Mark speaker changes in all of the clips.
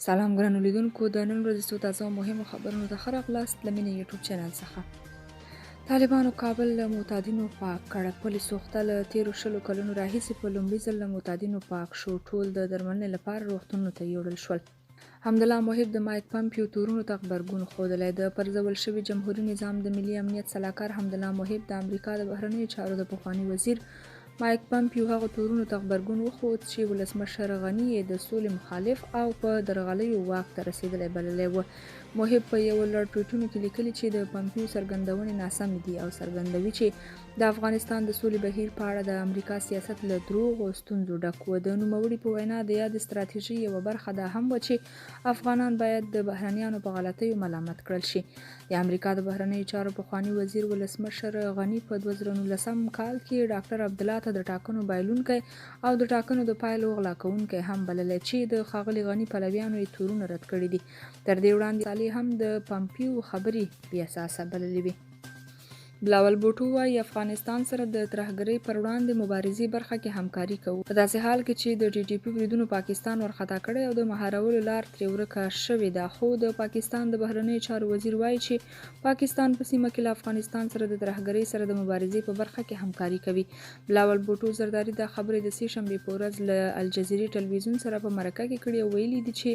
Speaker 1: سلام ګرانو لیدونکو، د نن ورځې څو تازه او مهمو خبرونو ته ښه راغلاست له مینې یوټیوب چینل څخه. طالبانو کابل له معتادینو پاک کړ. پلي سوخته له تیرو 20 کلونو راهیسې په لومړي ځل له معتادینو پاک شو. ټول د درملنې لپاره روغتونونو ته یوړل شول. حمدالله محب د مایک پمپیو تورونو ته غبرګون ښودلی. د پرځول شوي جمهوري نظام د ملي امنیت سلاکار حمدالله محب د امریکا د بهرنیو چارو د پخواني وزیر مایک پمپیو هغه تورونو ته غبرګون وښود چې ولسمشر غني یې د سولې مخالف او په درغلیو واک ته رسېدلی بللی و. محب په یو لړ ټویټونو کې لیکلي چې د پمپیو څرګندونې ناسمې دي او څرګندوي چې د افغانستان د سولې بهیر په اړه د امریکا سیاست له دروغو او ستونزو ډک و. د نوموړي په وینا د یاد ستراتیژۍ یوه برخه دا هم وه چې افغانان باید د بهرنیانو په غلطیو ملامت کړل شي. د امریکا د بهرنیو چارو پخواني وزیر ولسمشر غني په 2019 کال کې ډاکټر عبدالله ته د ټاکنو بایلونکی او د ټاکنو د پایلو غلا کوونکی هم بللی چې د ښاغلي غني پلویانو یې تورونه رد کړي دي. تر دې وړاندې سالې هم د پمپیو خبرې بې اساسه بللې وې. بلاول بوټو وایي افغانستان سره د ترهګرۍ پر وړاندې مبارزې برخه کې همکاري کوو، په داسې حال کې چې د ټي ټي پي بریدونو پاکستان ورخطا کړی او د مهارولو لار ترې ورکه شوې ده. خو د پاکستان د بهرنیو چارو وزیر وایي چې پاکستان په سیمه کې له افغانستان سره د ترهګرۍ سره د مبارزې په برخه کې همکاري کوي. بلاول بوټو زرداري دا خبرې د سې شنبې په ورځ له الجزیرې ټلویزیون سره په مرکه کې کړي او ویلي دي چې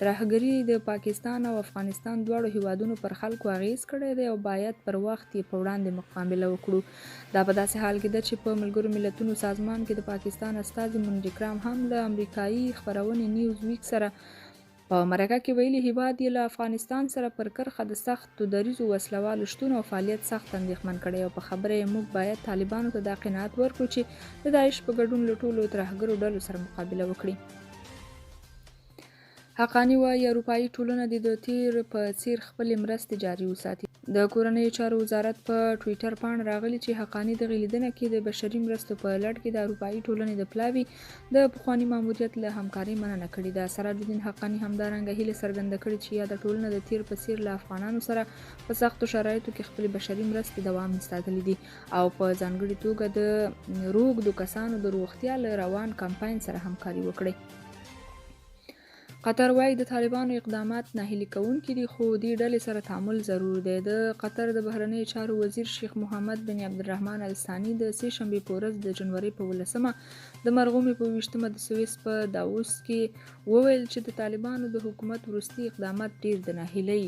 Speaker 1: ترهګري د پاکستان او افغانستان دواړو هیوادونو پر خلکو اغیز کړی دی او باید پر وخت یې په وړاندې مقابله وکړو. دا په داسې حال کې ده چې په ملګرو ملتونو سازمان کې د پاکستان استازي منډي کرام هم له امریکایي خپرونې نیوز ویک سره په مرکه کې ویلي هیواد یې له افغانستان سره پر کرښه د سختو دریځو وسلوالو شتون او فعالیت سخت اندېښمن کړی او په خبره یې موږ باید طالبانو ته دا قناعت ورکړو چې د داعش په ګډون له ټولو ترهګرو ډلو سره مقابله وکړي. حقانی وایي اروپایي ټولنه دې د تیر په څیر خپلې مرستې جاري وساتي. د کورنیو چارو وزارت په ټویټر پاڼه راغلی چې حقانی دغې لیدنه کې د بشري مرستو په لړ کې د اروپایي ټولنې د پلاوي د پخواني ماموریت له همکارۍ مننه کړې ده. سراج الدین حقانی همدارنګه هیله څرګنده کړې چې یاده ټولنه د تیر په څیر له افغانانو سره په سختو شرایطو کې خپلې بشري مرستې دوام ساتلي دي او په ځانګړې توګه د روږدو کسانو د روغتیا له روان کمپاین سره همکاري وکړي. قطر وایي د طالبانو اقدامات ناهیلي کوونکي دي خو دې ډلې سره تعامل ضرور دی. د قطر د بهرنیو چارو وزیر شیخ محمد بن عبدالرحمن الثاني د سې شنبې په ورځ د جنوري په 18 د مرغومې په 20 د سویس په داووس کې وویل چې د طالبانو د حکومت وروستي اقدامات ډیر د ناهیلۍ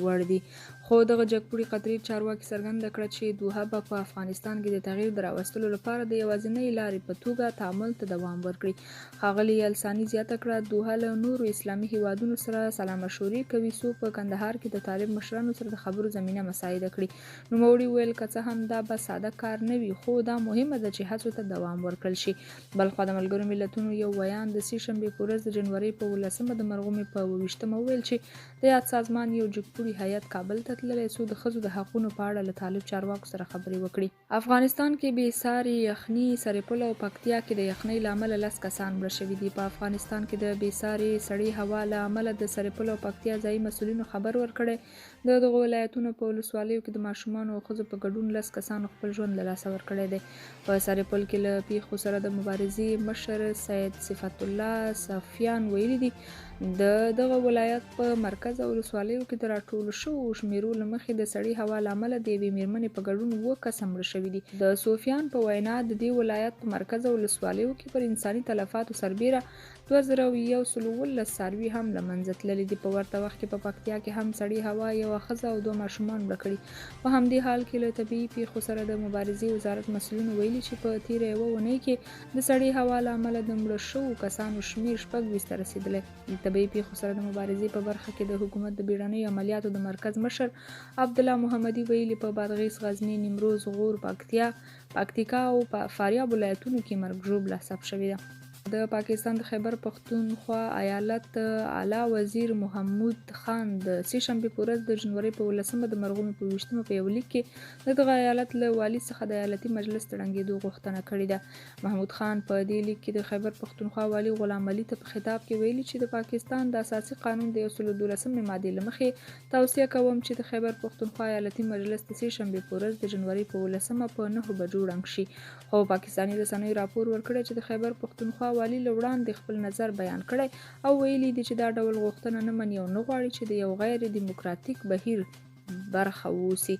Speaker 1: وړ دي. خو دغه جګپوړي قطري چارواکي څرګنده کړه چې دوحه به په افغانستان کې د تغییر د راوستلو لپاره د یوازینۍ لارې په توګه تعامل ته دوام ورکړي. ښاغلي الثاني زیاته کړه دوحه له نورو اسلامي هیوادونو سره سلا مشورې کوي څو په کندهار کې د طالب مشرانو سره د خبرو زمینه مساعده کړي. نوموړي ویل که څه هم دا به ساده کار نه وي خو دا مهمه ده چې هڅو ته دوام ورکړل شي. بلخوا د ملګرو ملتونو یو بیان د سې شنبې په ورځ د جنوري په 18 د مرغومې په 20 وویل چې د یاد سازمان یو جګپوړي هیات کابل ته تللی څو د ښځو د حقونو په اړه له طالب چارواکو سره خبرې وکړي. افغانستان کې بې ساري یخني سرپل او پکتیا کې د یخنۍ له امله 10 کسان مړه شوي دي. په افغانستان کې د بې ساري سړې هوا له امله د سرپل او پکتیا ځایي مسؤلینو خبر ورکړی. د دغو ولایتونو په ولسوالیو کې د ماشومانو او ښځو په ګډون 10 کسانو خپل ژوند له لاسه ورکړی دی. په سرپل کې له پیښو سره د مبارزې مشر سید صفت الله صفیان ویلي دي د دغه ولایت په مرکز او ولسوالیو کې د راټولو شوو شمیرو له مخې د سړې هوا له امله د یوې میرمنې په ګډون 7 کسه مړه شوي دي. د صوفیان په وینا د دې ولایت په مرکز او ولسوالیو کې پر انساني تلفاتو سربیره 2112 څاروي هم له منځه تللي دي. په ورته وخت کې په پکتیا کې هم سړې هوا یوه ښځه او 2 ماشومان مړه کړي. په همدې حال کې له طبیعي پیښو سره د مبارزې وزارت مسؤلینو ویلي چې په تیره یوه اونۍ کې د سړې هوا له امله د مړه شوو کسانو شمیر 26 ته رسېدلی. د طبیعي پیښو سره د مبارزې په برخه کې د حکومت د بیړنیو عملیاتو د مرکز مشر عبدالله محمدي ویلي په بادغیس، غزني، نیمروز، غور، پکتیکا او فاریاب ولایتونو کې مرګ ژوبله ثبت شوې ده. د پاکستان د خیبر پختونخوا ایالت اعلی وزیر محمود خان د سې شنبې په ورځ د جنوري په 18 د مرغومې په 20 په یو لیک کې د دغه ایالت له والي څخه د ایالتي مجلس د ړنګېدو غوښتنه کړې ده. محمود خان په دې لیک کې د خیبر پختونخوا والي غلام علي ته په خطاب کې ویلي چې د پاکستان د اساسي قانون د 112 مادې له مخې توصیه کوم چې د خیبر پختونخوا ایالتي مجلس د سې شنبې په ورځ د جنوري په 18 په 9 بجو ړنګ شي. خو پاکستاني رسنیو راپور ورکړی چې د خیبر پختونخوا والي له وړاندې خپل نظر بیان کړی او ویلي دي چې دا ډول غوښتنه نه مني او نه غواړي چې د یو غیر دیموکراتیک بهیر برخه واوسي.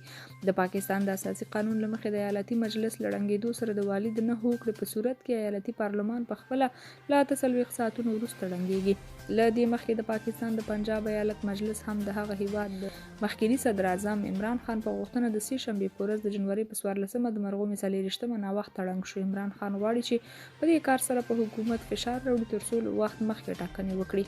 Speaker 1: د پاکستان د اساسي قانون له مخې د ایالتي مجلس له ړنګېدو سره د والي د نه هوکړې په صورت کې ایالتي پارلمان په خپله له 48 ساعتونو وروسته ړنګېږي. له دې مخکې د پاکستان د پنجاب ایالت مجلس هم د هغه هیواد د مخکیني صدر اعظم عمران خان په غوښتنه د 3 شنبې په ورځ د جنوري په 14مه د مرغومې 24مه ناوخته ړنګ شو. عمران خان غواړي چې په دې کار سره په حکومت فشار راوړي تر څو له وخت مخکې ټاکنې وکړي.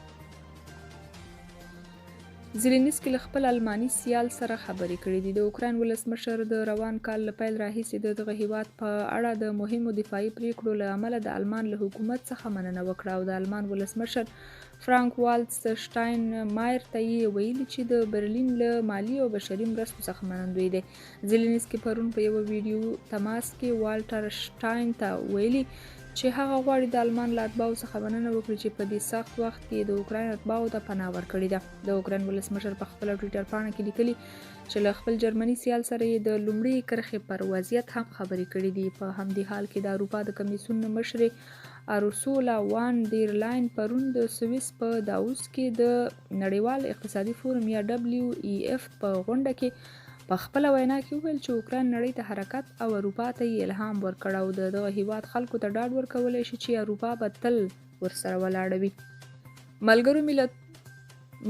Speaker 1: زیلینسکي له خپل الماني سیال سره خبرې کړې دي. د اوکراین ولسمشر د روان کال له پیل راهیسې د دغه هیواد په اړه د مهمو دفاعي پریکړو له امله د آلمان له حکومت څخه مننه وکړه او د آلمان ولسمشر فرانک والټر شټاین مایر ته یې ویلي چې د برلین له مالي او بشري مرستو څخه منندوی دی. زیلینسکي پرون په یوه ویډیو تماس کې والټر شټاین ته ویلي چې هغه غواړي د آلمان له اتباعو څخه مننه وکړي چې په دې سخت وخت کې د اوکراین اتباعو ته پناه ورکړې ده. د اوکراین ولسمشر په خپله ټویټر پاڼه کې لیکلي چې له خپل جرمني سیال سره یې د لومړۍ کرښې پر وضعیت هم خبرې کړې دي. په همدې حال کې د اروپا د کمیسیون مشرې ارسولا وان ډیر لاین پرون د سویس په داووس کې د نړیوال اقتصادي فورم یا WEF په غونډه کې په خپله وینا کې وویل چې اوکراین نړۍ ته حرکت او اروپا ته یې الهام ورکړ او د دغه هیواد خلکو ته ډاډ ورکولی شي چې اروپا به تل ورسره ولاړه وي.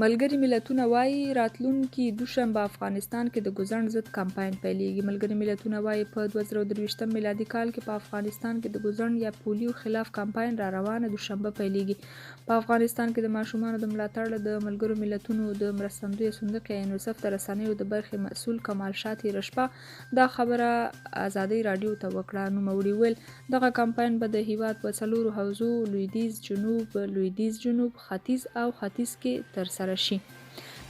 Speaker 1: ملګري ملتونه وایي راتلونکي دوشنبه افغانستان کې د ګوزڼ ضد کمپاین پیلیږي. ملګري ملتونه وایي په 2023 میلادي کال کې په افغانستان کې د ګوزڼ یا پولیو خلاف کمپاین را روانه دوشنبه پیلیږي. په افغانستان کې د ماشومانو د ملاتړ د ملګرو ملتونو د مرستندویه صندوق یا یونیسف د رسنیو د برخې مسؤل کمال شاتی رشپه دا خبره ازادۍ راډیو ته وکړه. نوموړي ویل دغه کمپاین به د هیواد په 4 حوزو لویدیځ، جنوب، ختیځ او ختیځ کې ترسره شي.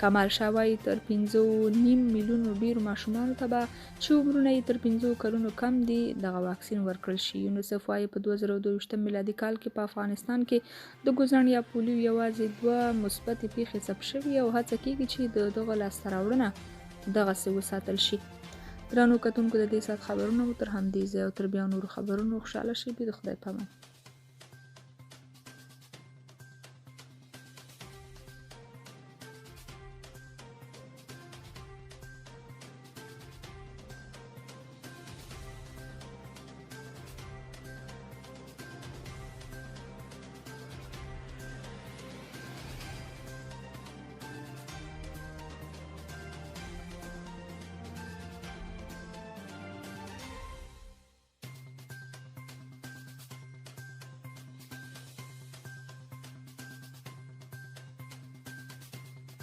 Speaker 1: کمال شاه وایي تر 5.5 میلیونو ډیرو ماشومانو ته به چې عمرونه یې تر 5 کلونو کم دي دغه واکسین ورکړل شي. یونیسف وایي په 2022 میلادي کال کې په افغانستان کې د ګوزڼ یا پولیو یوازې 2 مثبتې پیښې ثبت شوي او هڅه کیږي چې د دغه لاسته راوړنه دغسې وساتل شي. درنو کتونکو د دې ساعت خبرونه مو تر همدې ځای او تر بیا نورو خبرونو خوشحاله شئ. د خدای په امان.